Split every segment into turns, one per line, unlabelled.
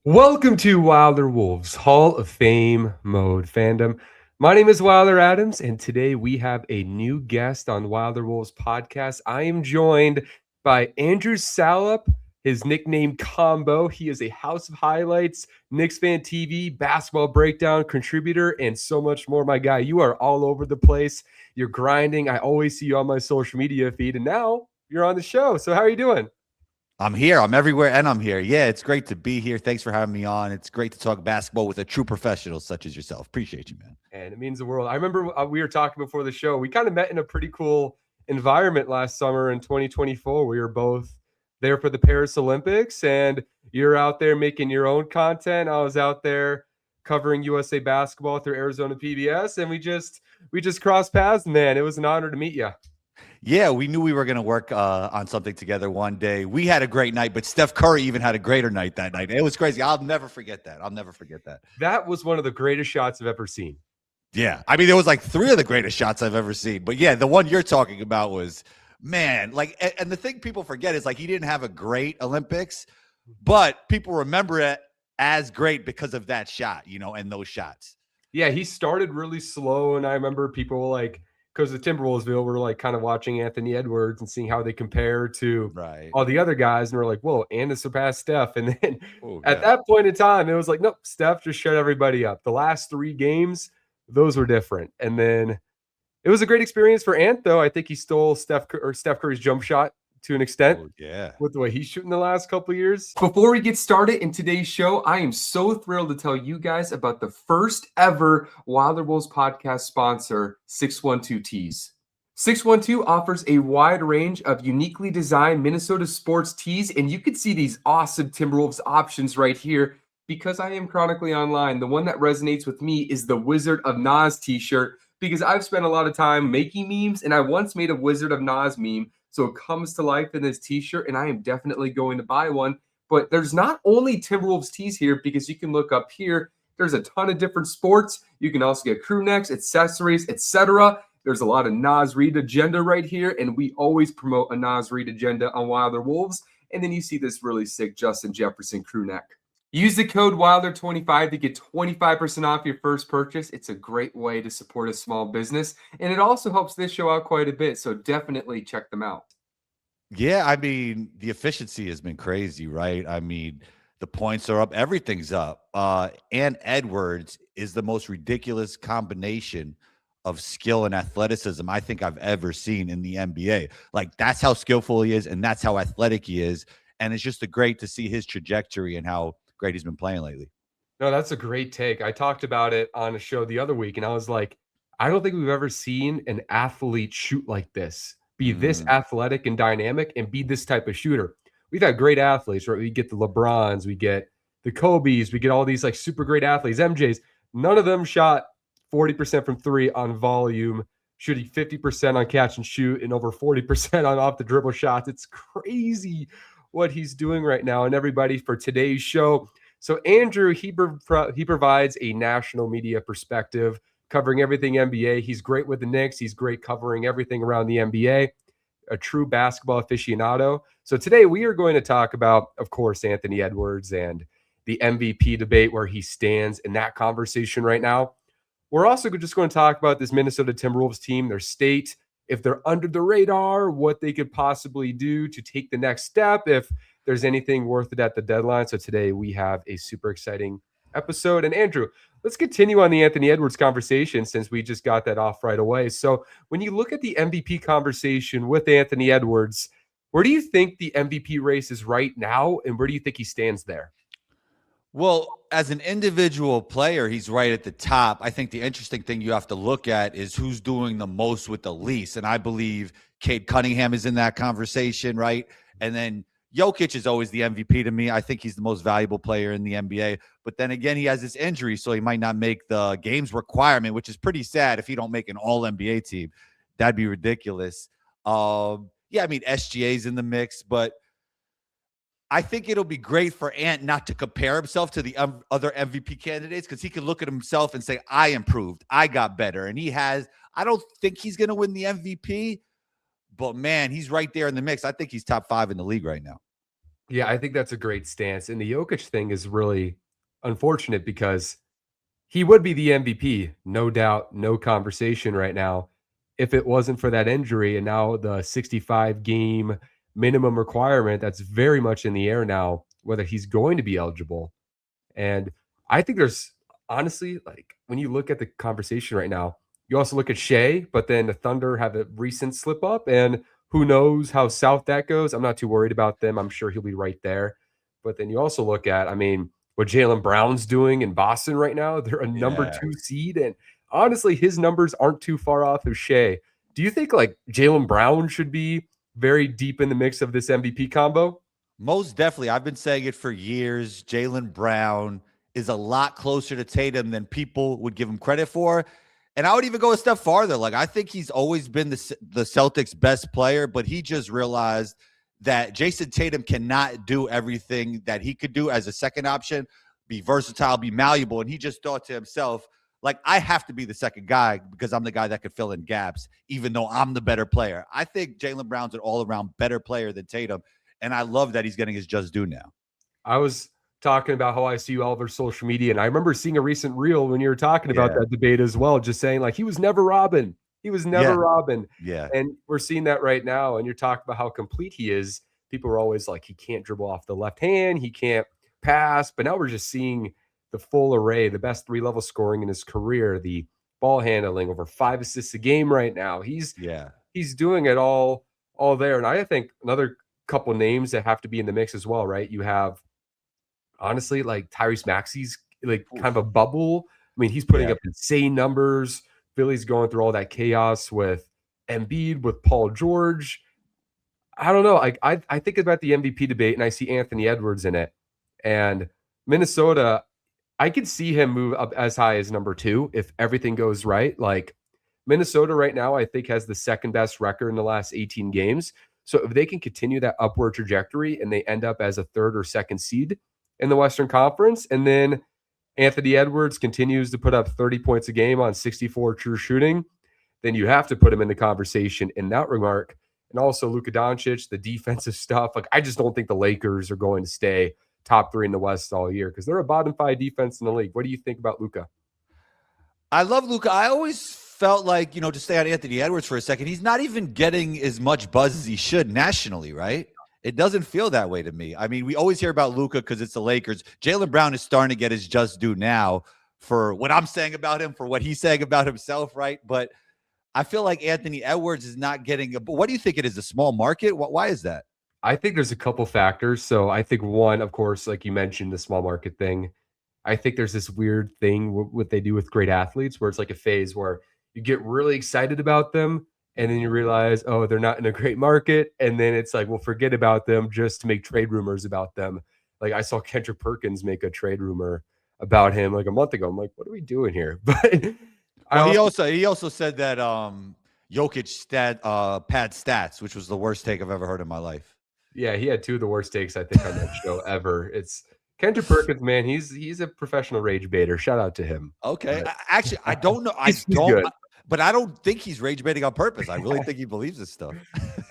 Welcome to Wilder Wolves Hall of Fame Mode fandom. My name is Wilder Adams, and today we have a new guest on Wilder Wolves podcast. I am joined by Andrew Salop, his nickname Combo. He is a House of Highlights, Knicks Fan TV, basketball breakdown contributor, and so much more. My guy, you are all over the place. You're grinding. I always see you on my social media feed, and now you're on the show. So how are you doing?
I'm here. I'm everywhere, and I'm here. Yeah, it's great to be here. Thanks for having me on. It's great to talk basketball with a true professional such as yourself. Appreciate you, man.
And it means the world. I remember we were talking before the show. We kind of met in a pretty cool environment last summer in 2024. We were both there for the Paris Olympics, and you're out there making your own content. I was out there covering USA basketball through Arizona PBS, and we just crossed paths, man. It was an honor to meet you.
Yeah, we knew we were going to work on something together one day. We had a great night, but Steph Curry even had a greater night that night. It was crazy. I'll never forget that. I'll never forget that.
That was one of the greatest shots I've ever seen.
Yeah. I mean, there was like three of the greatest shots I've ever seen. But yeah, the one you're talking about was, man, like, and the thing people forget is like he didn't have a great Olympics, but people remember it as great because of that shot, and those shots.
Yeah, he started really slow, and I remember people like because the Timberwolves were like kind of watching Anthony Edwards and seeing how they compare to
Right.
all the other guys, and we're like, "Whoa, and to surpass Steph." And then
Oh,
at
yeah.
that point in time, it was like, "Nope, Steph just shut everybody up." The last three games, those were different, and then it was a great experience for Ant. Though I think he stole Steph Curry's jump shot to an extent
Oh, yeah.
with the way he's shooting the last couple of years. Before we get started in today's show, I am so thrilled to tell you guys about the first ever Wilder Wolves podcast sponsor, 612 Tees. 612 offers a wide range of uniquely designed Minnesota sports tees, and you can see these awesome Timberwolves options right here because I am chronically online. The one that resonates with me is the Wizard of Nas t-shirt because I've spent a lot of time making memes, and I once made a Wizard of Nas meme. So it comes to life in this t-shirt, and I am definitely going to buy one. But there's not only Timberwolves tees here because you can look up here. There's a ton of different sports. You can also get crew necks, accessories, etc. There's a lot of Nas Reed agenda right here, and we always promote a Nas Reed agenda on Wilder Wolves. And then you see this really sick Justin Jefferson crew neck. Use the code Wilder25 to get 25% off your first purchase. It's a great way to support a small business, and it also helps this show out quite a bit, so definitely check them out.
Yeah, I mean, the efficiency has been crazy, right? I mean, the points are up, everything's up. And Edwards is the most ridiculous combination of skill and athleticism I think I've ever seen in the NBA. Like, that's how skillful he is, and that's how athletic he is. And it's just great to see his trajectory and how great he's been playing lately.
No, that's a great take. I talked about it on a show the other week, and I was like, I don't think we've ever seen an athlete shoot like this, be this
Mm.
athletic and dynamic, and be this type of shooter. We've had great athletes, right? We get the LeBrons, we get the Kobe's, we get all these like super great athletes, MJ's. None of them shot 40% from three on volume, shooting 50% on catch and shoot, and over 40% on off the dribble shots. It's crazy what he's doing right now. And everybody, for today's show, so Andrew, he provides a national media perspective covering everything NBA. He's great with the Knicks. He's great covering everything around the NBA, a true basketball aficionado. So today we are going to talk about, of course, Anthony Edwards and the MVP debate, where he stands in that conversation right now. We're also just going to talk about this Minnesota Timberwolves team, their state, if they're under the radar, what they could possibly do to take the next step, if there's anything worth it at the deadline. So today we have a super exciting episode. And Andrew, let's continue on the Anthony Edwards conversation since we just got that off right away. So when you look at the MVP conversation with Anthony Edwards, where do you think the MVP race is right now, and where do you think he stands there?
Well, as an individual player, he's right at the top. I think the interesting thing you have to look at is who's doing the most with the least. And I believe Cade Cunningham is in that conversation, right? And then Jokic is always the MVP to me. I think he's the most valuable player in the NBA. But then again, he has this injury, so he might not make the games requirement, which is pretty sad if you don't make an all-NBA team. That'd be ridiculous. Yeah, I mean, SGA's in the mix, but I think it'll be great for Ant not to compare himself to the other MVP candidates, because he can look at himself and say, I improved, I got better. And he has. I don't think he's going to win the MVP, but man, he's right there in the mix. I think he's top 5 in the league right now.
Yeah, I think that's a great stance. And the Jokic thing is really unfortunate because he would be the MVP, no doubt, no conversation right now, if it wasn't for that injury and now the 65 game minimum requirement that's very much in the air now, whether he's going to be eligible. And I think there's honestly, like, when you look at the conversation right now, you also look at Shea, but then the Thunder have a recent slip up, and who knows how south that goes. I'm not too worried about them. I'm sure he'll be right there. But then you also look at, I mean, what Jalen Brown's doing in Boston right now. They're a number
Yeah.
2 seed, and honestly, his numbers aren't too far off of Shea. Do you think like Jalen Brown should be very deep in the mix of this MVP combo?
Most definitely. I've been saying it for years. Jalen Brown is a lot closer to Tatum than people would give him credit for. And I would even go a step farther. Like, I think he's always been the Celtics' best player, but he just realized that Jason Tatum cannot do everything that he could do as a second option, be versatile, be malleable. And he just thought to himself, like, I have to be the second guy because I'm the guy that could fill in gaps, even though I'm the better player. I think Jalen Brown's an all around better player than Tatum. And I love that he's getting his just due now.
I was talking about how I see you all over social media, and I remember seeing a recent reel when you were talking about
Yeah.
that debate as well, just saying like he was never Robin. He was
Yeah.
never Robin.
Yeah.
And we're seeing that right now. And you're talking about how complete he is. People are always like, he can't dribble off the left hand, he can't pass. But now we're just seeing the full array, the best 3 level scoring in his career, the ball handling, over 5 assists a game right now.
Yeah.
He's doing it all there. And I think another couple names that have to be in the mix as well, right? You have honestly, like Tyrese Maxey's like kind of
Oof.
a bubble. I mean, he's putting
Yeah.
up insane numbers. Philly's going through all that chaos with Embiid, with Paul George. I don't know. Like I think about the MVP debate and I see Anthony Edwards in it. And Minnesota, I could see him move up as high as number 2 if everything goes right. Like Minnesota right now, I think has the second best record in the last 18 games. So if they can continue that upward trajectory and they end up as a third or second seed in the Western Conference, and then Anthony Edwards continues to put up 30 points a game on 64 true shooting, then you have to put him in the conversation in that remark. And also Luka Doncic, the defensive stuff. Like I just don't think the Lakers are going to stay top 3 in the West all year because they're a bottom 5 defense in the league. What do you think about Luka?
I love Luka. I always felt like, to stay on Anthony Edwards for a second, he's not even getting as much buzz as he should nationally, right? It doesn't feel that way to me. I mean, we always hear about Luka because it's the Lakers. Jalen Brown is starting to get his just due now for what I'm saying about him, for what he's saying about himself, right? But I feel like Anthony Edwards is not getting a. But what do you think it is? A small market? Why is that?
I think there's a couple factors. So I think one, of course, like you mentioned, the small market thing. I think there's this weird thing what they do with great athletes where it's like a phase where you get really excited about them and then you realize, oh, they're not in a great market. And then it's like, well, forget about them just to make trade rumors about them. Like I saw Kendrick Perkins make a trade rumor about him like a month ago. I'm like, what are we doing here? But I
Well, he
also,
also said that Jokic pad stats, which was the worst take I've ever heard in my life.
yeah, he had 2 of the worst takes I think on that show ever. It's Kendrick Perkins, man. He's a professional rage baiter. Shout out to him.
Okay.
But
Actually, I don't know.
he's good.
But I don't think he's rage baiting on purpose. I really think he believes this stuff.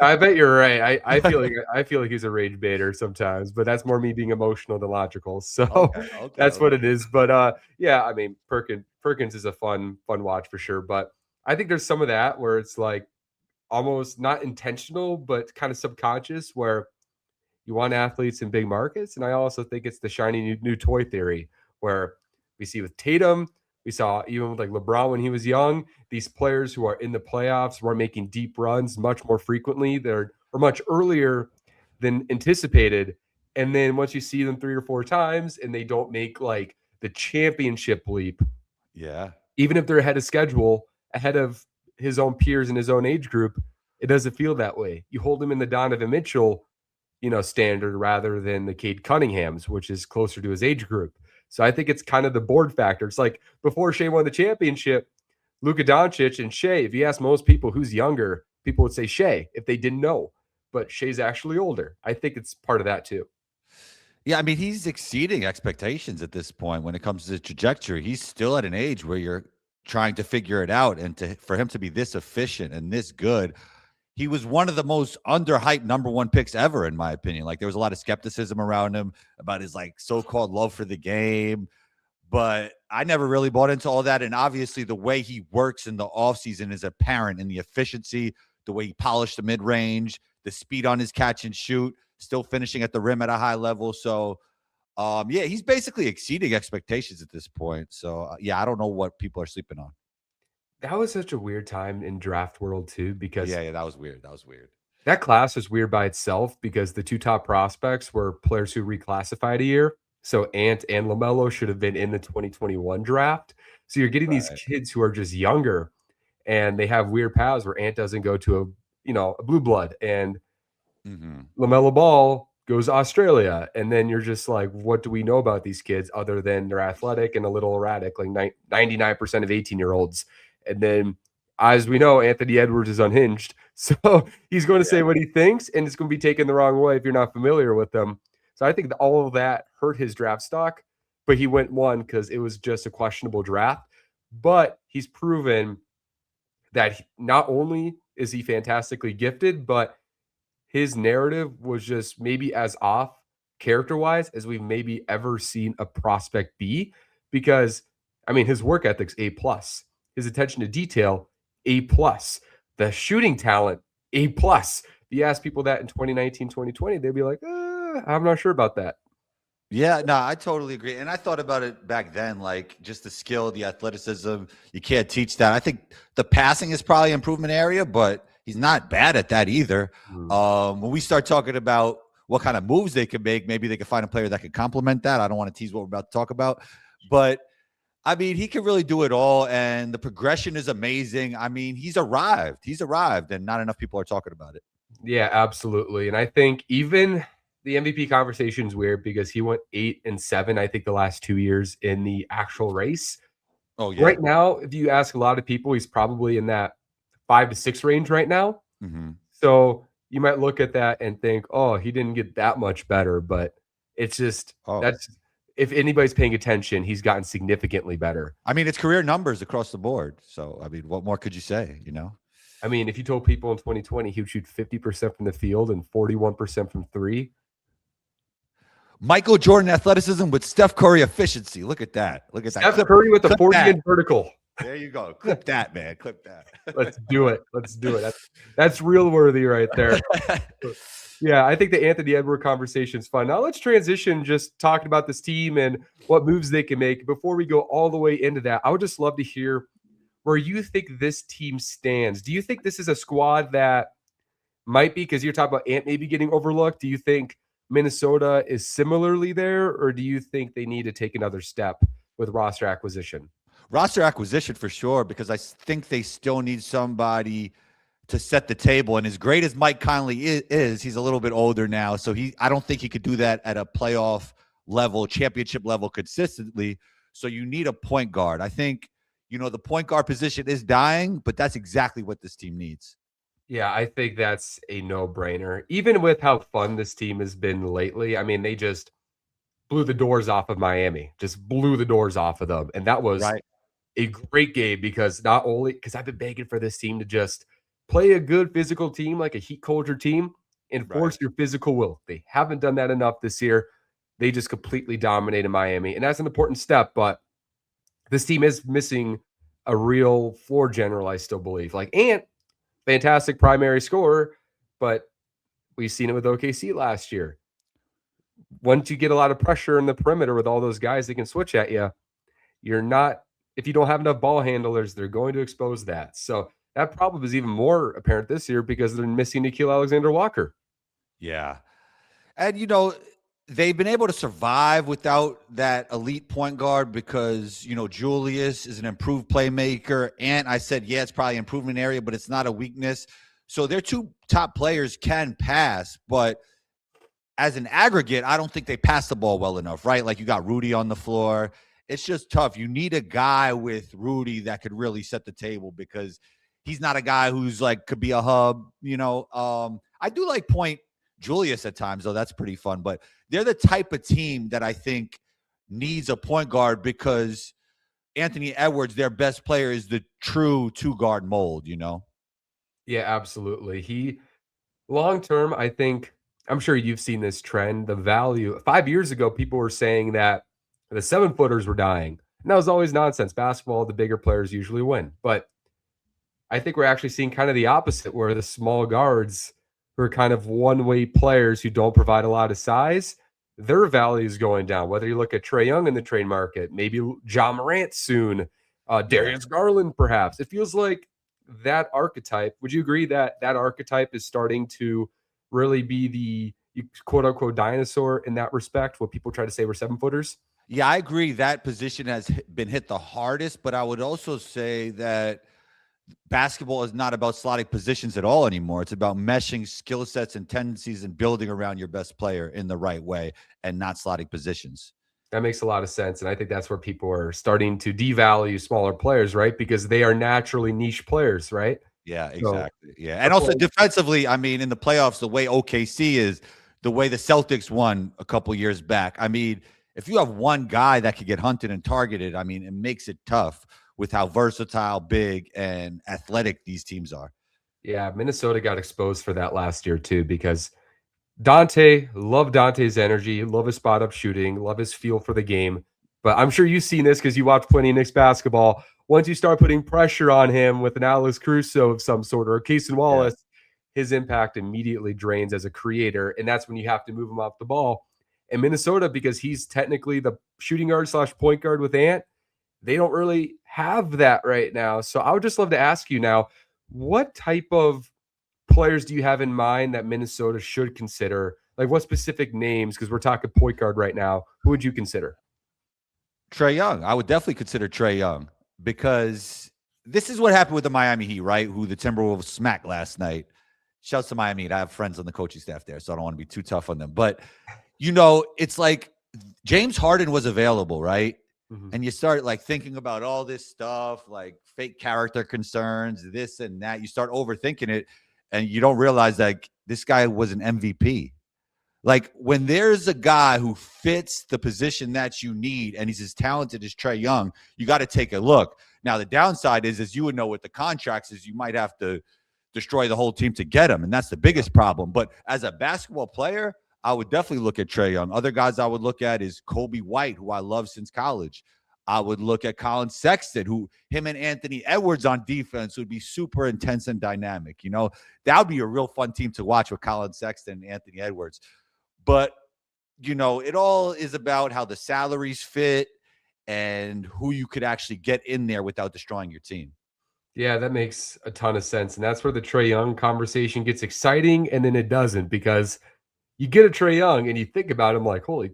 I bet you're right. I feel like he's a rage baiter sometimes, but that's more me being emotional than logical. So
Okay.
that's what it is. But yeah, I mean Perkins is a fun watch for sure. But I think there's some of that where it's like almost not intentional, but kind of subconscious where you want athletes in big markets. And I also think it's the shiny new toy theory where we see with Tatum, we saw even with like LeBron when he was young, these players who are in the playoffs were making deep runs much more frequently. They're or much earlier than anticipated. And then once you see them 3 or 4 times and they don't make like the championship leap,
Yeah.
even if they're ahead of schedule, ahead of his own peers in his own age group, it doesn't feel that way. You hold him in the Donovan Mitchell, standard rather than the Cade Cunninghams, which is closer to his age group. So I think it's kind of the board factor. It's like before Shea won the championship, Luka Doncic and Shea, if you ask most people who's younger, people would say Shea if they didn't know. But Shea's actually older. I think it's part of that too.
Yeah, I mean, he's exceeding expectations at this point when it comes to the trajectory. He's still at an age where you're trying to figure it out, and for him to be this efficient and this good, he was one of the most underhyped number one picks ever, in my opinion. Like there was a lot of skepticism around him about his like so-called love for the game, but I never really bought into all that. And obviously the way he works in the offseason is apparent in the efficiency, the way he polished the mid-range, the speed on his catch and shoot, still finishing at the rim at a high level. So yeah, he's basically exceeding expectations at this point. So yeah, I don't know what people are sleeping on.
That was such a weird time in draft world too, because
Yeah, that was weird. That was weird.
that class was weird by itself because the 2 top prospects were players who reclassified a year. So Ant and LaMelo should have been in the 2021 draft. So you're getting these
Right.
kids who are just younger and they have weird paths where Ant doesn't go to a blue blood and LaMelo Ball goes to Australia. And then you're just like, what do we know about these kids other than they're athletic and a little erratic, like 99% of 18-year-olds. And then, as we know, Anthony Edwards is unhinged. So he's going to say what he thinks, and it's going to be taken the wrong way if you're not familiar with them. So I think that all of that hurt his draft stock, but he went one because it was just a questionable draft. But he's proven that not only is he fantastically gifted, but his narrative was just maybe as off character-wise as we've maybe ever seen a prospect be. Because, I mean, his work ethics, A+. His attention to detail, A+. The shooting talent, A+. If you ask people that in 2019, 2020, they'd be like, I'm not sure about that.
Yeah, no, I totally agree. And I thought about it back then, like just the skill, the athleticism. You can't teach that. I think the passing is probably an improvement area, but he's not bad at that either. When we start talking about what kind of moves they could make, maybe they could find a player that could complement that. I don't want to tease what we're about to talk about, but I mean, he can really do it all. And the progression is amazing. I mean, he's arrived, and not enough people are talking about it.
Yeah, absolutely. And I think even the MVP conversation is weird because he went 8 and 7, I think, the last 2 years in the actual race.
Oh, yeah.
Right now, if you ask a lot of people, he's probably in that 5 to 6 range right now. So you might look at that and think, oh, he didn't get that much better. But it's just that's if anybody's paying attention, he's gotten significantly better.
I mean, it's career numbers across the board. So, I mean, what more could you say, you know?
I mean, if you told people in 2020 he would shoot 50% from the field and 41% from three.
Michael Jordan athleticism with Steph Curry efficiency. Look at that. Look at that.
Steph Curry with the 40 and vertical.
There you go. Clip that, man. Clip that.
Let's do it. Let's do it. That's real worthy right there. Yeah, I think the Anthony Edwards conversation is fun. Now let's transition just talking about this team and what moves they can make. Before we go all the way into that, I would just love to hear where you think this team stands. Do you think this is a squad that might be, because you're talking about Ant maybe getting overlooked, do you think Minnesota is similarly there, or do you think they need to take another step with roster acquisition?
Roster acquisition for sure, because I think they still need somebody to set the table. And as great as Mike Conley is, he's a little bit older now. So I don't think he could do that at a playoff level, championship level consistently. So you need a point guard. I think, the point guard position is dying, but that's exactly what this team needs.
Yeah, I think that's a no-brainer. Even with how fun this team has been lately, I mean, they just blew the doors off of Miami, just blew the doors off of them. And that was a great game because not only – because I've been begging for this team to just play a good physical team, like a heat culture team, and force your physical will. They haven't done that enough this year. They just completely dominated Miami. And that's an important step, but this team is missing a real floor general, I still believe. Like Ant, fantastic primary scorer, but we've seen it with OKC last year. Once you get a lot of pressure in the perimeter with all those guys that can switch at you, you're not – if you don't have enough ball handlers, they're going to expose that. So that problem is even more apparent this year because they're missing Nickeil Alexander-Walker.
Yeah. And, they've been able to survive without that elite point guard because, Julius is an improved playmaker. And I said, it's probably an improvement area, but it's not a weakness. So their two top players can pass, but as an aggregate, I don't think they pass the ball well enough, right? Like you got Rudy on the floor. It's just tough. You need a guy with Rudy that could really set the table because he's not a guy who's like could be a hub, I do like point Julius at times, though. That's pretty fun. But they're the type of team that I think needs a point guard because Anthony Edwards, their best player, is the true two-guard mold,
Yeah, absolutely. He long term, I think I'm sure you've seen this trend. The value 5 years ago, people were saying that the 7 footers were dying. And that was always nonsense. Basketball, the bigger players usually win. But I think we're actually seeing kind of the opposite, where the small guards who are kind of one-way players who don't provide a lot of size, their value is going down. Whether you look at Trae Young in the trade market, maybe John Morant soon,
Yeah.
Darius Garland perhaps. It feels like that archetype. Would you agree that that archetype is starting to really be the quote unquote dinosaur in that respect? What people try to say were 7 footers.
Yeah, I agree that position has been hit the hardest, but I would also say that basketball is not about slotting positions at all anymore. It's about meshing skill sets and tendencies and building around your best player in the right way and not slotting positions.
That makes a lot of sense, and I think that's where people are starting to devalue smaller players, right? Because they are naturally niche players, right?
Yeah,
So,
exactly. Yeah.
a
And also
play
defensively, I mean, in the playoffs, the way OKC is, the way the Celtics won a couple years back. I mean, if you have one guy that could get hunted and targeted, I mean, it makes it tough with how versatile, big, and athletic these teams are.
yeah, Minnesota got exposed for that last year too because Dante, love Dante's energy, love his spot up shooting, love his feel for the game. But I'm sure you've seen this because you watch plenty of Knicks basketball. Once you start putting pressure on him with an Alex Caruso of some sort or a Keeson
Yeah.
Wallace, his impact immediately drains as a creator. And that's when you have to move him off the ball. And Minnesota, because he's technically the shooting guard slash point guard with Ant, they don't really have that right now. So I would just love to ask you now, what type of players do you have in mind that Minnesota should consider? Like what specific names? Because we're talking point guard right now. Who would you consider?
Trae Young. I would definitely consider Trae Young because this is what happened with the Miami Heat, right? Who the Timberwolves smacked last night. Shouts to Miami Heat. I have friends on the coaching staff there, so I don't want to be too tough on them. But, it's like James Harden was available, right?
Mhm.
And you start like thinking about all this stuff, like fake character concerns, this and that. You start overthinking it, and you don't realize that this guy was an MVP. Like when there's a guy who fits the position that you need and he's as talented as Trae Young, you got to take a look. Now, the downside is, as you would know with the contracts, is you might have to destroy the whole team to get him. And that's the biggest problem. But as a basketball player, I would definitely look at Trae Young. Other guys I would look at is Kobe White, who I love since college. I would look at Colin Sexton, who him and Anthony Edwards on defense would be super intense and dynamic. That would be a real fun team to watch with Colin Sexton and Anthony Edwards. But, it all is about how the salaries fit and who you could actually get in there without destroying your team.
Yeah, that makes a ton of sense. And that's where the Trey Young conversation gets exciting and then it doesn't because you get a Trey Young and you think about him like, holy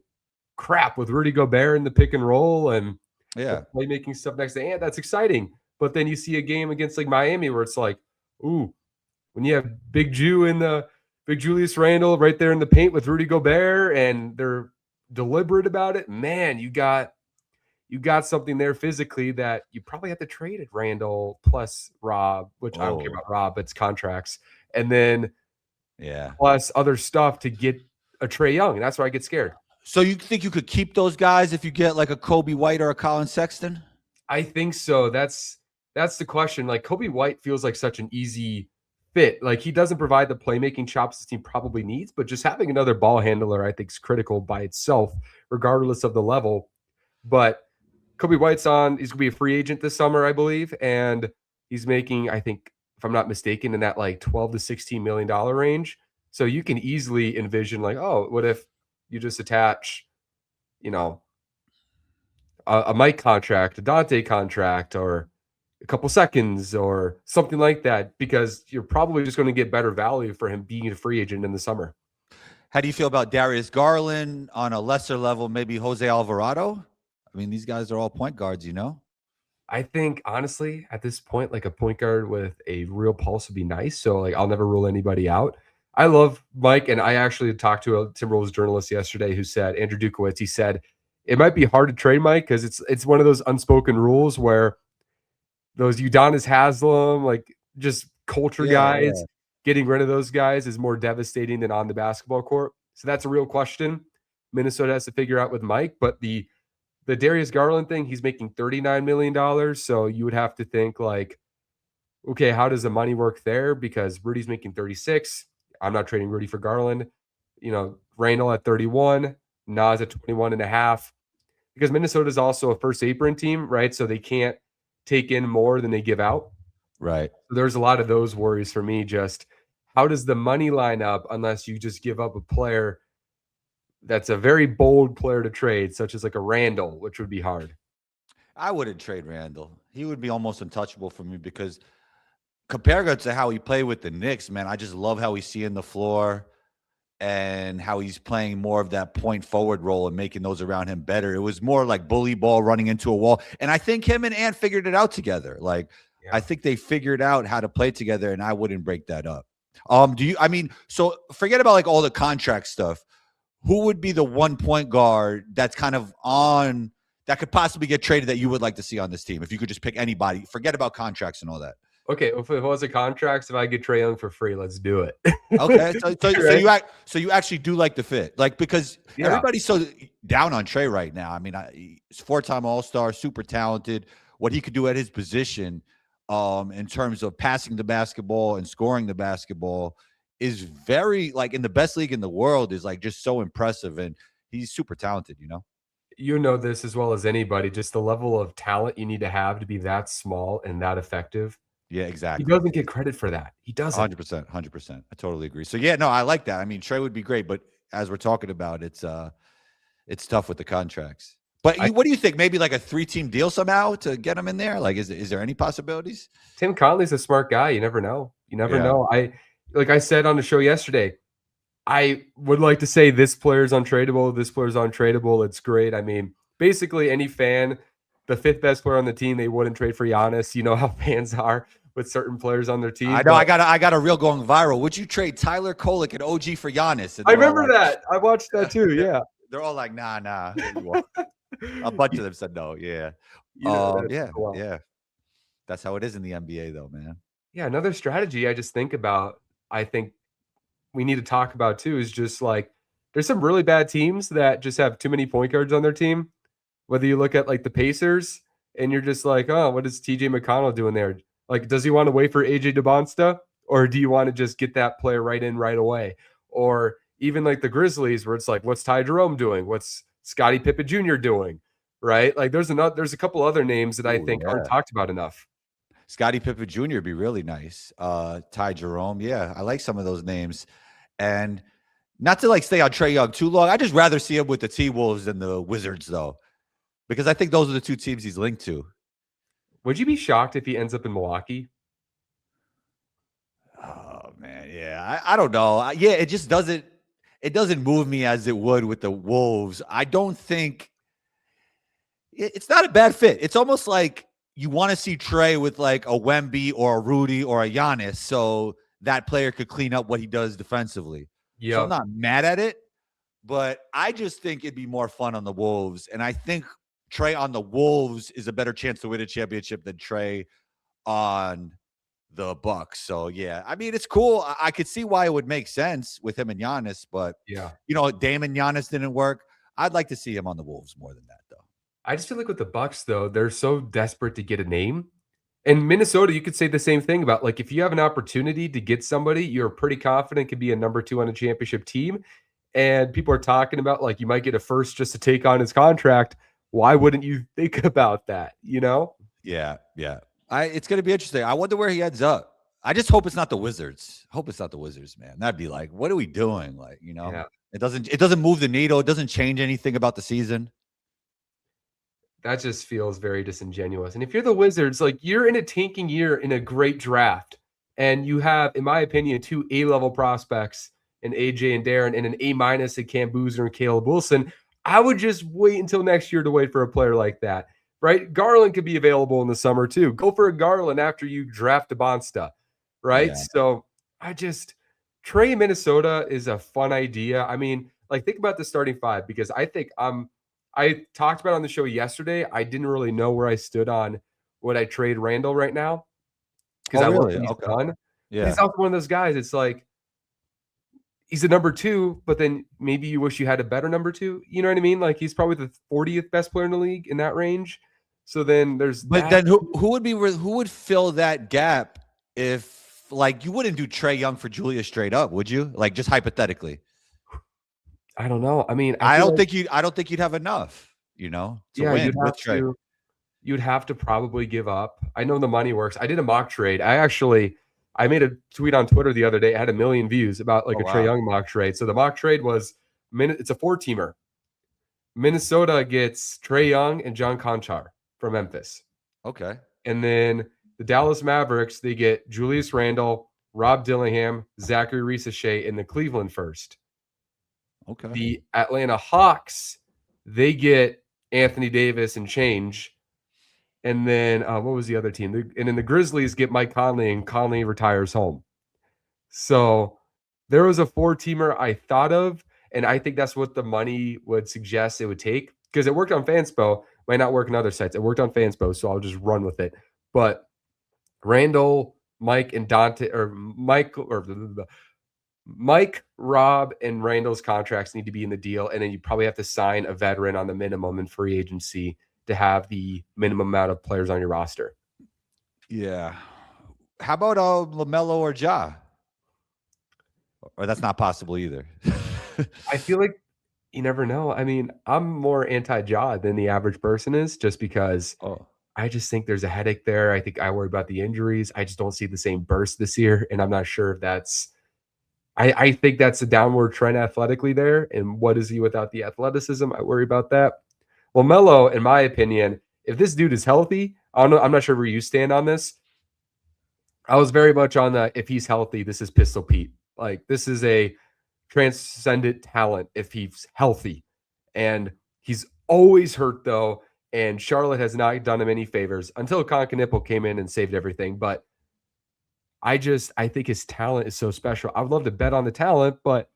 crap, with Rudy Gobert in the pick and roll and the
Yeah.
playmaking stuff next to Ant, that's exciting. But then you see a game against like Miami where it's like, ooh, when you have Big Julius Randle right there in the paint with Rudy Gobert and they're deliberate about it, man, you got something there physically that you probably have to trade at Randall plus Rob, which I don't care
Oh,
about Rob, but it's contracts, and then
yeah.
plus other stuff to get a Trey Young. And that's where I get scared.
So you think you could keep those guys if you get like a Kobe White or a Colin Sexton?
I think so. That's the question. Like Kobe White feels like such an easy fit. Like he doesn't provide the playmaking chops this team probably needs, but just having another ball handler, I think, is critical by itself, regardless of the level. But Kobe White's he's gonna be a free agent this summer, I believe, and he's making, I think, if I'm not mistaken, in that like 12 to 16 million dollar range. So you can easily envision like, oh, what if you just attach, you know, a Mike contract, a Dante contract, or a couple seconds or something like that, because you're probably just going to get better value for him being a free agent in the summer.
How do you feel about Darius Garland on a lesser level, maybe Jose Alvarado? I mean, these guys are all point guards.
I think honestly, at this point, like a point guard with a real pulse would be nice. So like I'll never rule anybody out. I love Mike, and I actually talked to a Timberwolves journalist yesterday who said Andrew Dukowitz. He said it might be hard to trade Mike because it's one of those unspoken rules where those Udonis Haslam, like just culture
Yeah,
guys,
yeah.
getting rid of those guys is more devastating than on the basketball court. So that's a real question Minnesota has to figure out with Mike. But the Darius Garland thing, he's making $39 million. So you would have to think like Okay, how does the money work there? Because Rudy's making 36. I'm not trading Rudy for Garland. Randall at 31, Nas at 21 and a half. Because Minnesota is also a first apron team, right? So they can't take in more than they give out.
Right.
So there's a lot of those worries for me. Just how does the money line up unless you just give up a player that's a very bold player to trade, such as like a Randall, which would be hard.
I wouldn't trade Randall. He would be almost untouchable for me because compared to how he played with the Knicks, man, I just love how he's seeing the floor and how he's playing more of that point forward role and making those around him better. It was more like bully ball running into a wall. And I think him and Ant figured it out together. Like,
Yeah.
I think they figured out how to play together, and I wouldn't break that up. So forget about like all the contract stuff. Who would be the one point guard that's kind of on that could possibly get traded that you would like to see on this team? If you could just pick anybody, forget about contracts and all that.
Okay, if it was a contract, if I get Trae Young for free, let's do it.
Okay,
Right?
so you actually do like the fit, like because
Yeah.
everybody's so down on Trey right now. I mean, he's 4-time All-Star, super talented. What he could do at his position, in terms of passing the basketball and scoring the basketball, is very like in the best league in the world. Is like just so impressive, and he's super talented.
You know this as well as anybody, just the level of talent you need to have to be that small and that effective.
Yeah,
He
exactly.
doesn't get credit for that. He doesn't.
100%, 100%. I totally agree. So yeah, no, I like that. I mean, Trey would be great, but as we're talking about, it's tough with the contracts. But what do you think? Maybe like a 3-team deal somehow to get him in there? Like, is there any possibilities?
Tim Conley's a smart guy. You never know. You never
Yeah.
know. Like I said on the show yesterday, I would like to say this player's untradeable. This player's untradeable. It's great. I mean, basically any fan, the fifth best player on the team, they wouldn't trade for Giannis. You know how fans are with certain players on their team.
I know. I got a reel going viral. Would you trade Tyler Kolek and OG for Giannis? And
I remember that. I watched that too. Yeah.
They're all like, nah. A bunch of them said no. Yeah.
Wow.
Yeah. That's how it is in the NBA, though, man.
Yeah. Another strategy I just think about, I think we need to talk about too, is just like there's some really bad teams that just have too many point guards on their team. Whether you look at like the Pacers and you're just like, oh, what is TJ McConnell doing there? Like, does he want to wait for AJ DeBonsta, or do you want to just get that player right in right away? Or even like the Grizzlies, where it's like, what's Ty Jerome doing? What's Scottie Pippen Jr. doing? Right? Like, there's a couple other names that I think aren't talked about enough.
Scottie Pippen Jr. would be really nice. Ty Jerome, yeah, I like some of those names, and not to like stay on Trae Young too long. I just rather see him with the T-Wolves than the Wizards, though, because I think those are the two teams he's linked to.
Would you be shocked if he ends up in Milwaukee?
Oh man, yeah. I don't know. Yeah, it just doesn't move me as it would with the Wolves. I don't think it's not a bad fit. It's almost like you want to see Trey with like a Wemby or a Rudy or a Giannis, so that player could clean up what he does defensively.
Yeah.
So I'm not mad at it, but I just think it'd be more fun on the Wolves, and I think Trey on the Wolves is a better chance to win a championship than Trey on the Bucks. So yeah, I mean, it's cool. I could see why it would make sense with him and Giannis, but
yeah,
Dame and Giannis didn't work. I'd like to see him on the Wolves more than that, though.
I just feel like with the Bucks, though, they're so desperate to get a name. And Minnesota, you could say the same thing about, like, if you have an opportunity to get somebody you're pretty confident could be a number 2 on a championship team, and people are talking about, like, you might get a first just to take on his contract. Why wouldn't you think about that?
Yeah. It's going to be interesting. I wonder where he ends up. I just hope it's not the Wizards. I hope it's not the Wizards, man. That'd be like, what are we doing? Like,
Yeah.
It doesn't move the needle. It doesn't change anything about the season.
That just feels very disingenuous. And if you're the Wizards, like, you're in a tanking year in a great draft, and you have, in my opinion, 2 A-level prospects in AJ and Darren and an A- in Cam Boozer and Caleb Wilson. I would just wait until next year to wait for a player like that, right? Garland could be available in the summer too. Go for a Garland after you draft a Bonsta, right?
Yeah.
So Trey in Minnesota is a fun idea. I mean, like, think about the starting 5, because I think I talked about it on the show yesterday. I didn't really know where I stood on would I trade Randall right now, because I
really?
think he's
Okay.
done.
Yeah.
He's also one of those guys. It's like he's a number 2, but then maybe you wish you had a better number 2. You know what I mean? Like, he's probably the 40th best player in the league in that range. So then there's
But then who would fill that gap if like you wouldn't do Trae Young for Julius straight up, would you? Like just hypothetically.
I don't know. I mean, I
I
feel
don't
like,
think you'd have enough, to
yeah,
win with Trae.
you'd have to probably give up. I know the money works. I did a mock trade. I made a tweet on Twitter the other day. It had 1 million views about like
Oh
a Trae
wow.
Young mock trade. So the mock trade was it's a 4-teamer. Minnesota gets Trae Young and John Conchar from Memphis.
Okay.
And then the Dallas Mavericks, they get Julius Randle, Rob Dillingham, Zachary Risache in the Cleveland first.
Okay.
The Atlanta Hawks, they get Anthony Davis and change. And then what was the other team? And then the Grizzlies get Mike Conley, and Conley retires home. So there was a 4-teamer I thought of, and I think that's what the money would suggest it would take because it worked on Fanspo. Might not work on other sites. It worked on Fanspo, so I'll just run with it. But Randall, Mike, and Dante, or Mike, or Mike, Rob, and Randall's contracts need to be in the deal, and then you probably have to sign a veteran on the minimum in free agency to have the minimum amount of players on your roster.
Yeah. How about LaMelo or Ja? Or that's not possible either.
I feel like you never know. I mean, I'm more anti-Ja than the average person is, just because
Oh.
I just think there's a headache there. I think I worry about the injuries. I just don't see the same burst this year, and I'm not sure if that's. I think that's a downward trend athletically there. And what is he without the athleticism? I worry about that. Well, Melo, in my opinion, if this dude is healthy, I don't know. I'm not sure where you stand on this. I was very much on the if he's healthy, this is Pistol Pete. Like this is a transcendent talent if he's healthy. And he's always hurt though. And Charlotte has not done him any favors until Concanipple came in and saved everything. But I think his talent is so special. I would love to bet on the talent, but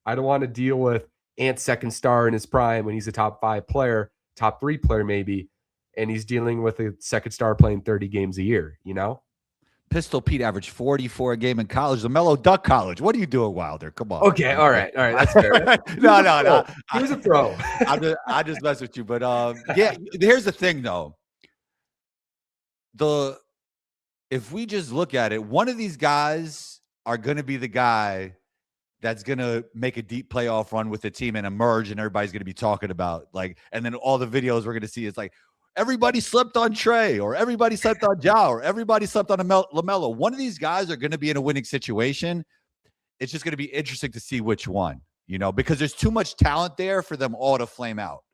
I don't want to deal with Ant's second star in his prime when he's a top 5 player, top 3 player maybe, and he's dealing with a second star playing 30 games a year, you know?
Pistol Pete averaged 44 a game in college. LaMelo duck college. What are you doing, Wilder? Come on.
Okay, all right, that's fair.
No.
He was a pro.
I just mess with you, but yeah. Here's the thing, though. If we just look at it, one of these guys are going to be the guy that's going to make a deep playoff run with the team and emerge, and everybody's going to be talking about and then all the videos we're going to see is like everybody slept on Trae, or everybody slept on Ja, or everybody slept on LaMelo. One of these guys are going to be in a winning situation. It's just going to be interesting to see which one, because there's too much talent there for them all to flame out.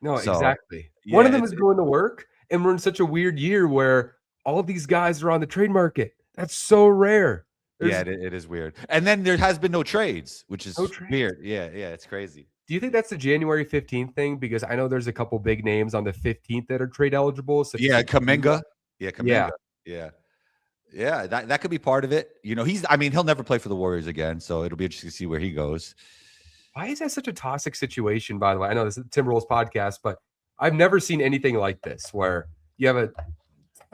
No, exactly. Yeah, one of them is going to work, and we're in such a weird year where all these guys are on the trade market. That's so rare.
It is weird. And then there has been no trades, which is weird. Yeah, it's crazy.
Do you think that's the January 15th thing? Because I know there's a couple big names on the 15th that are trade eligible.
Kuminga. Yeah, that could be part of it. He'll never play for the Warriors again, so it'll be interesting to see where he goes.
Why is that such a toxic situation, by the way? I know this is the Timberwolves podcast, but I've never seen anything like this where you have a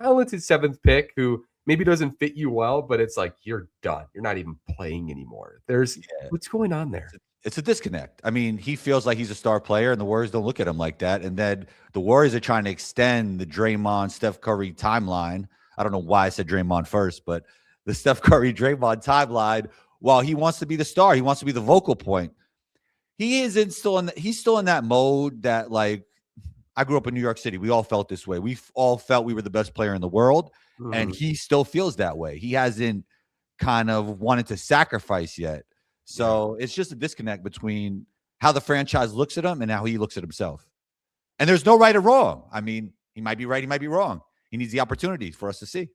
talented 7th pick who maybe doesn't fit you well, but it's like you're done. You're not even playing anymore. What's going on there?
It's a disconnect. I mean, he feels like he's a star player, and the Warriors don't look at him like that. And then the Warriors are trying to extend the Draymond, Steph Curry timeline. I don't know why I said Draymond first, but the Steph Curry, Draymond timeline, while he wants to be the star, he wants to be the vocal point. He's still in that mode that, like, I grew up in New York City. We all felt this way. We all felt we were the best player in the world, and he still feels that way. He hasn't kind of wanted to sacrifice yet. So it's just a disconnect between how the franchise looks at him and how he looks at himself. And there's no right or wrong. I mean, he might be right. He might be wrong. He needs the opportunity for us to see.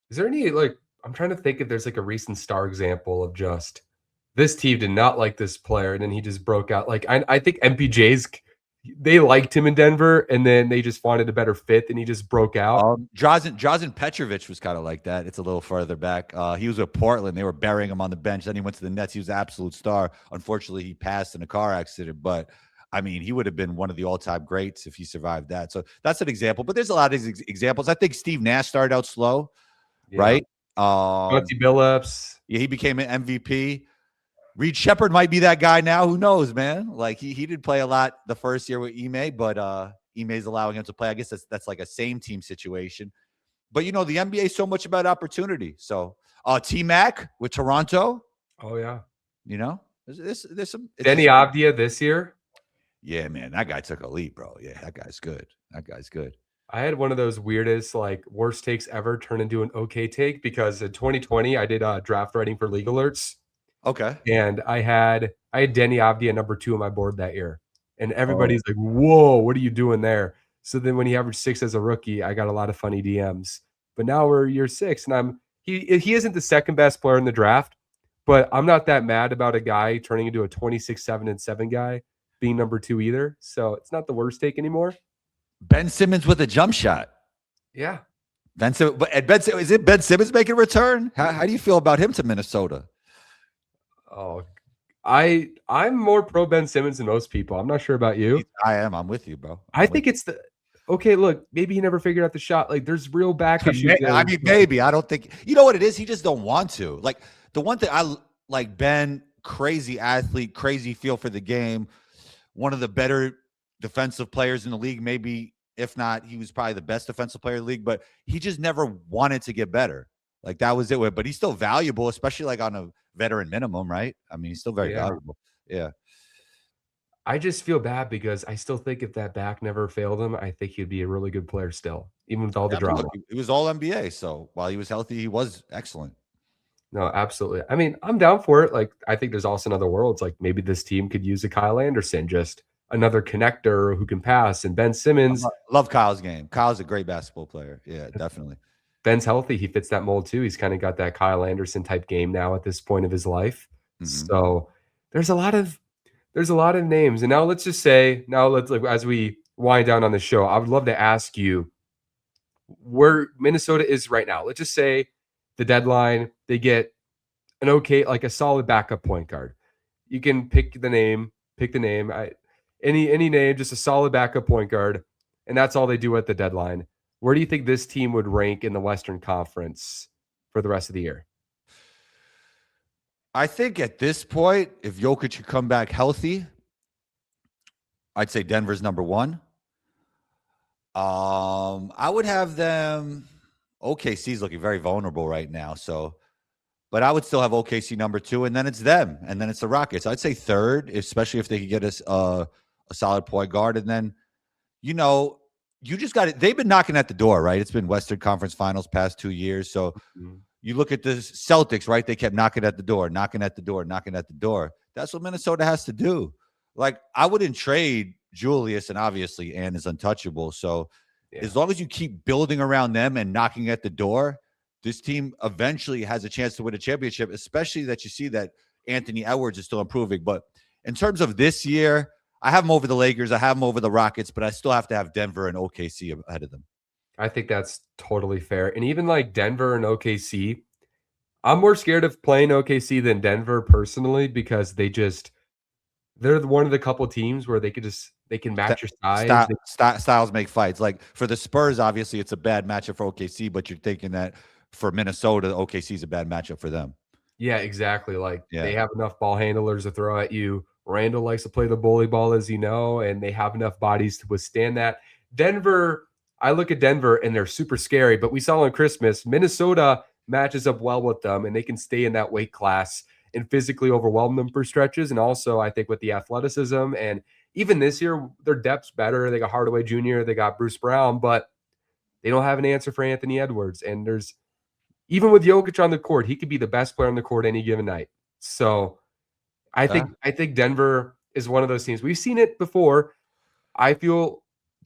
Is there any, I'm trying to think if there's a recent star example of just this team did not like this player and then he just broke out. I think MPJ's, they liked him in Denver and then they just wanted a better fit and he just broke out.
Drazen Petrovic was kind of like that. It's a little further back. He was with Portland. They were burying him on the bench. Then he went to the Nets. He was an absolute star. Unfortunately, he passed in a car accident, but I mean, he would have been one of the all-time greats if he survived that. So that's an example, but there's a lot of examples. I think Steve Nash started out slow, right?
Chauncey Billups.
Yeah, he became an MVP. Reed Shepherd might be that guy now. Who knows, man? Like he didn't play a lot the first year with Ime, but Ime's allowing him to play. I guess that's like a same team situation. But the NBA is so much about opportunity. So T-Mac with Toronto.
Oh yeah.
You know, there's some.
Denny Avdia this year.
Yeah, man, that guy took a leap, bro. Yeah, that guy's good. That guy's good.
I had one of those weirdest, like, worst takes ever turn into an okay take because in 2020 I did draft writing for League Alerts,
Okay.
and I had Denny Avdia number 2 on my board that year, and
Oh.
everybody's like, "Whoa, what are you doing there?" So then when he averaged 6 as a rookie, I got a lot of funny DMs. But now we're year 6, and he isn't the second best player in the draft, but I'm not that mad about a guy turning into a 26, 7, and 7 guy being number 2 either. So it's not the worst take anymore.
Ben Simmons with a jump shot.
Yeah.
Is it Ben Simmons making a return? How do you feel about him to Minnesota?
Oh, I'm more pro Ben Simmons than most people. I'm not sure about you.
I am. I'm with you, bro.
I think it's okay. Look, maybe he never figured out the shot. Like, there's real back issues.
I mean, maybe. I don't think. You know what it is? He just don't want to. Like, the one thing I like, Ben, crazy athlete, crazy feel for the game. One of the better defensive players in the league, maybe. If not, he was probably the best defensive player in the league, but he just never wanted to get better. Like, that was it. But he's still valuable, especially like on a veteran minimum, right? I mean, he's still very valuable. Yeah.
I just feel bad because I still think if that back never failed him, I think he'd be a really good player still, even with all the drama.
Look, he was all NBA. So while he was healthy, he was excellent.
No, absolutely. I mean, I'm down for it. Like, I think there's also another worlds. Like, maybe this team could use a Kyle Anderson, just another connector who can pass. And Ben Simmons.
Love Kyle's game. Kyle's a great basketball player. Yeah, definitely.
Ben's healthy. He fits that mold too. He's kind of got that Kyle Anderson type game now at this point of his life. So there's a lot of names. And now let's just say, as we wind down on the show, I would love to ask you where Minnesota is right now. Let's just say the deadline, they get an okay, like a solid backup point guard. You can pick the name. Any name, just a solid backup point guard, and that's all they do at the deadline. Where do you think this team would rank in the Western Conference for the rest of the year?
I think at this point, if Jokic could come back healthy, I'd say Denver's number 1. I would have them. OKC's looking very vulnerable right now, but I would still have OKC number 2, and then it's them, and then it's the Rockets. I'd say 3rd, especially if they could get us a solid point guard, and then you just got it. They've been knocking at the door, right? It's been Western Conference Finals past 2 years, so. You look at the Celtics, right? They kept knocking at the door. That's what Minnesota has to do. Like, I wouldn't trade Julius, and obviously Ann is untouchable. So as long as you keep building around them and knocking at the door, this team eventually has a chance to win a championship, especially that you see that Anthony Edwards is still improving. But in terms of this year, I have them over the Lakers. I have them over the Rockets, but I still have to have Denver and OKC ahead of them.
I think that's totally fair. And even like Denver and OKC, I'm more scared of playing OKC than Denver personally because they're one of the couple teams where they can match your size.
Styles make fights. Like for the Spurs, obviously it's a bad matchup for OKC, but you're thinking that for Minnesota, OKC is a bad matchup for them.
Yeah, exactly. Like they have enough ball handlers to throw at you. Randall likes to play the bully ball, as you know, and they have enough bodies to withstand that. Denver, I look at Denver and they're super scary, but we saw on Christmas, Minnesota matches up well with them and they can stay in that weight class and physically overwhelm them for stretches. And also, I think with the athleticism and even this year, their depth's better. They got Hardaway Jr., they got Bruce Brown, but they don't have an answer for Anthony Edwards. And even with Jokic on the court, he could be the best player on the court any given night. So I think Denver is one of those teams. We've seen it before. I feel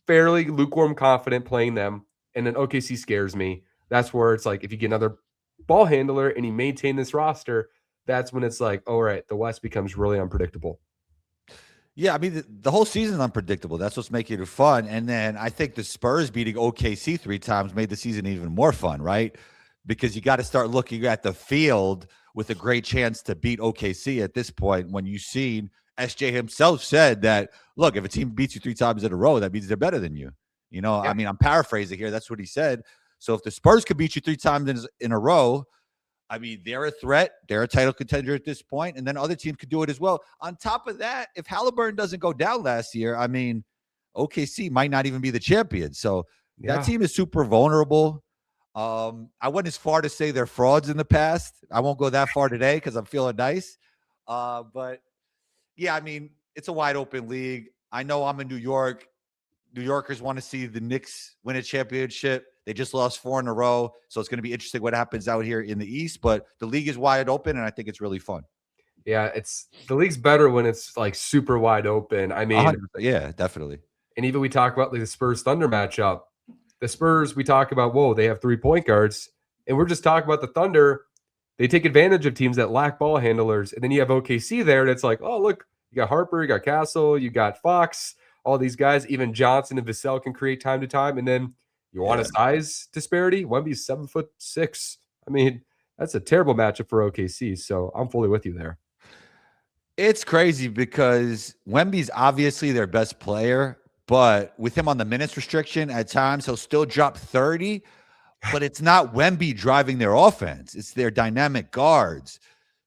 fairly lukewarm confident playing them, and then OKC scares me. That's where it's like if you get another ball handler and you maintain this roster, that's when it's like, all right, the West becomes really unpredictable.
Yeah, I mean, the whole season is unpredictable. That's what's making it fun. And then I think the Spurs beating OKC 3 times made the season even more fun, right? Because you got to start looking at the field with a great chance to beat OKC at this point when you've seen SJ himself said that, look, if a team beats you 3 times in a row, that means they're better than you. I mean, I'm paraphrasing here. That's what he said. So if the Spurs could beat you 3 times in a row, I mean, they're a threat. They're a title contender at this point, and then other teams could do it as well. On top of that, if Halliburton doesn't go down last year, I mean, OKC might not even be the champion. So that team is super vulnerable. I went as far to say they're frauds in the past. I won't go that far today because I'm feeling nice. But yeah, I mean, it's a wide open league. I know I'm in New York. New Yorkers want to see the Knicks win a championship. They just lost 4 in a row. So it's going to be interesting what happens out here in the East. But the league is wide open, and I think it's really fun.
Yeah, the league's better when it's like super wide open. I mean,
yeah, definitely.
And even we talk about like the Spurs Thunder matchup. The Spurs, we talk about, whoa, they have 3 point guards. And we're just talking about the Thunder. They take advantage of teams that lack ball handlers. And then you have OKC there. And it's like, oh, look, you got Harper, you got Castle, you got Fox, all these guys. Even Johnson and Vassell can create time to time. And then you want a size disparity? Wemby's 7'6". I mean, that's a terrible matchup for OKC. So I'm fully with you there.
It's crazy because Wemby's obviously their best player, but with him on the minutes restriction, at times he'll still drop 30, but it's not Wemby driving their offense. It's their dynamic guards.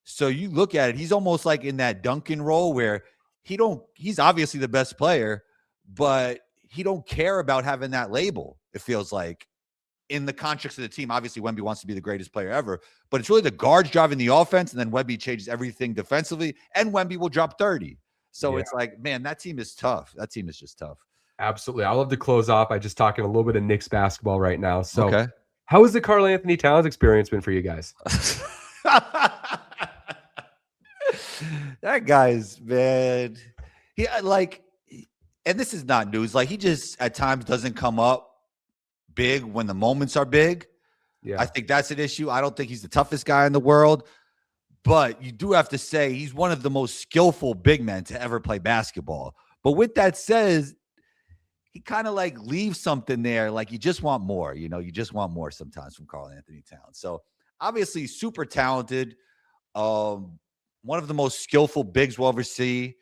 So you look at it, he's almost like in that Duncan role where he's obviously the best player, but he don't care about having that label, it feels like. In the context of the team, obviously Wemby wants to be the greatest player ever, but it's really the guards driving the offense, and then Wemby changes everything defensively, and Wemby will drop 30. So it's like, man, that team is tough. That team is just tough.
Absolutely. I love to close off by just talking a little bit of Knicks basketball right now. So how has the Karl-Anthony Towns experience been for you guys?
That guy's, man, and this is not news. Like, he just at times doesn't come up big when the moments are big. Yeah, I think that's an issue. I don't think he's the toughest guy in the world, but you do have to say he's one of the most skillful big men to ever play basketball. But with that said, he kind of like leaves something there. Like, you just want more, you just want more sometimes from Karl-Anthony Towns. So obviously super talented. One of the most skillful bigs we'll ever see.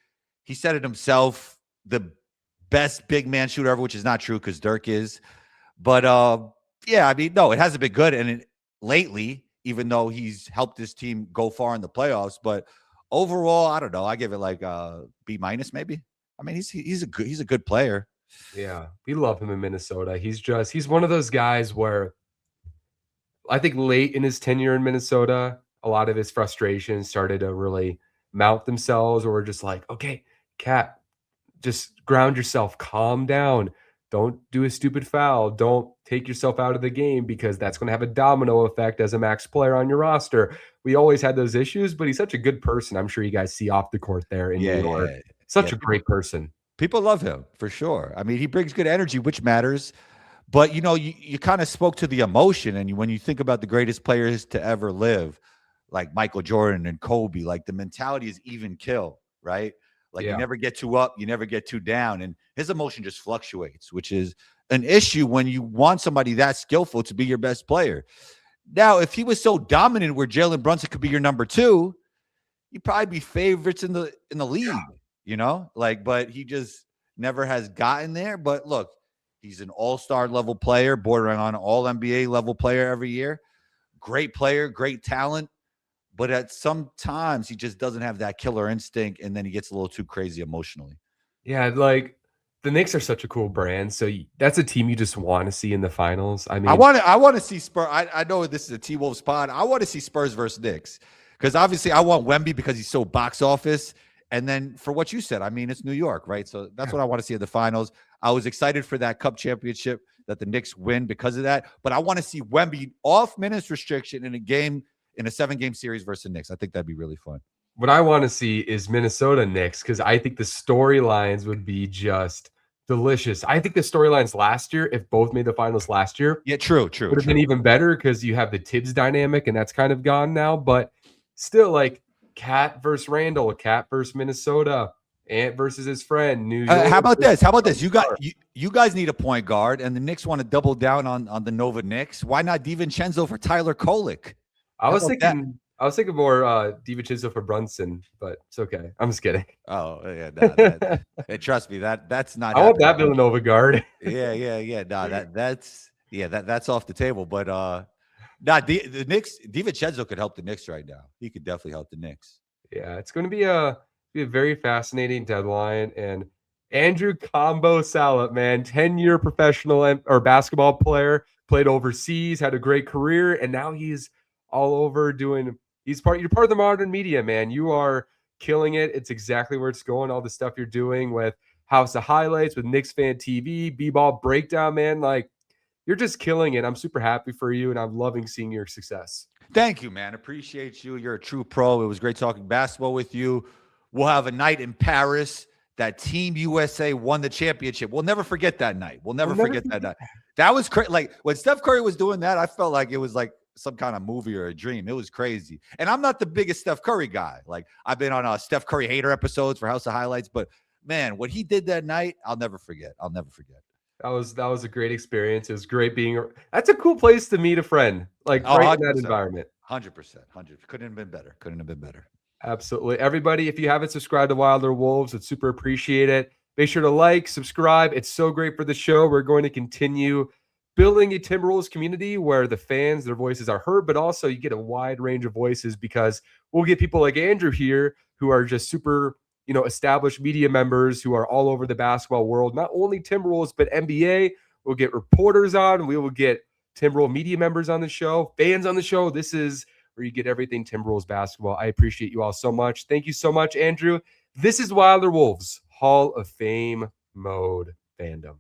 He said it himself, the best big man shooter ever, which is not true because Dirk is. But yeah, I mean, no, it hasn't been good. And lately, even though he's helped this team go far in the playoffs, but overall, I don't know. I give it like B- maybe. I mean, he's a good player.
Yeah, we love him in Minnesota. He's one of those guys where I think late in his tenure in Minnesota, a lot of his frustrations started to really mount themselves, or just like, okay, Cat, just ground yourself, calm down. Don't do a stupid foul. Don't take yourself out of the game, because that's going to have a domino effect as a max player on your roster. We always had those issues, but he's such a good person. I'm sure you guys see off the court there in New York. Such a great person.
People love him for sure. I mean, he brings good energy, which matters. But, you kind of spoke to the emotion. And when you think about the greatest players to ever live, like Michael Jordan and Kobe, like the mentality is even kill, right? Like, you never get too up, you never get too down. And his emotion just fluctuates, which is an issue when you want somebody that skillful to be your best player. Now, if he was so dominant where Jalen Brunson could be your number 2, you'd probably be favorites in the league, but he just never has gotten there. But look, he's an all-star level player, bordering on all NBA level player every year. Great player, great talent. But at sometimes he just doesn't have that killer instinct, and then he gets a little too crazy emotionally.
Yeah, like the Knicks are such a cool brand, so that's a team you just want to see in the finals. I mean, I
want to see Spurs. I know this is a T-Wolves pod. I want to see Spurs versus Knicks, because obviously I want Wemby because he's so box office, and then for what you said, I mean, it's New York, right? So that's what I want to see in the finals. I was excited for that cup championship that the Knicks win because of that, but I want to see Wemby off minutes restriction in a 7-game series versus the Knicks. I think that'd be really fun.
What I want to see is Minnesota Knicks, because I think the storylines would be just delicious. I think the storylines last year, if both made the finals last year,
true,
would have been even better, because you have the Tibbs dynamic, and that's kind of gone now. But still, like Cat versus Randall, Cat versus Minnesota, Ant versus his friend. New York.
How about this? You guys need a point guard, and the Knicks want to double down on the Nova Knicks. Why not DiVincenzo for Tyler Kolek?
I was thinking more DiVincenzo for Brunson, but it's okay. I'm just kidding.
Oh yeah, hey, trust me, that's not.
I want that Villanova guard.
Yeah. No, that's off the table. But the Knicks, DiVincenzo could help the Knicks right now. He could definitely help the Knicks.
Yeah, it's going to be a very fascinating deadline. And Andrew Combo Salop, man, 10-year professional or basketball player, played overseas, had a great career, and now he's all over doing. You're part of the modern media, man. You are killing it. It's exactly where it's going. All the stuff you're doing with House of Highlights, with Knicks Fan TV, B-Ball Breakdown, man. Like, you're just killing it. I'm super happy for you, and I'm loving seeing your success.
Thank you, man. Appreciate you. You're a true pro. It was great talking basketball with you. We'll have a night in Paris that Team USA won the championship. We'll never forget that night. We'll never forget that night. That was crazy. Like, when Steph Curry was doing that, I felt like it was like some kind of movie or a dream. It was crazy. And I'm not the biggest Steph Curry guy. Like, I've been on Steph Curry hater episodes for House of Highlights, but man, what he did that night, I'll never forget. I'll never forget.
That was a great experience. It was great being. That's a cool place to meet a friend, like right in that environment.
100%. Couldn't have been better. Couldn't have been better.
Absolutely. Everybody, if you haven't subscribed to Wilder Wolves, would super appreciate it. Make sure to like, subscribe. It's so great for the show. We're going to continue building a Timberwolves community where the fans, their voices are heard, but also you get a wide range of voices, because we'll get people like Andrew here who are just super, established media members who are all over the basketball world, not only Timberwolves, but NBA. We'll get reporters on. We will get Timberwolves media members on the show, fans on the show. This is where you get everything Timberwolves basketball. I appreciate you all so much. Thank you so much, Andrew. This is Wilder Wolves Hall of Fame mode fandom.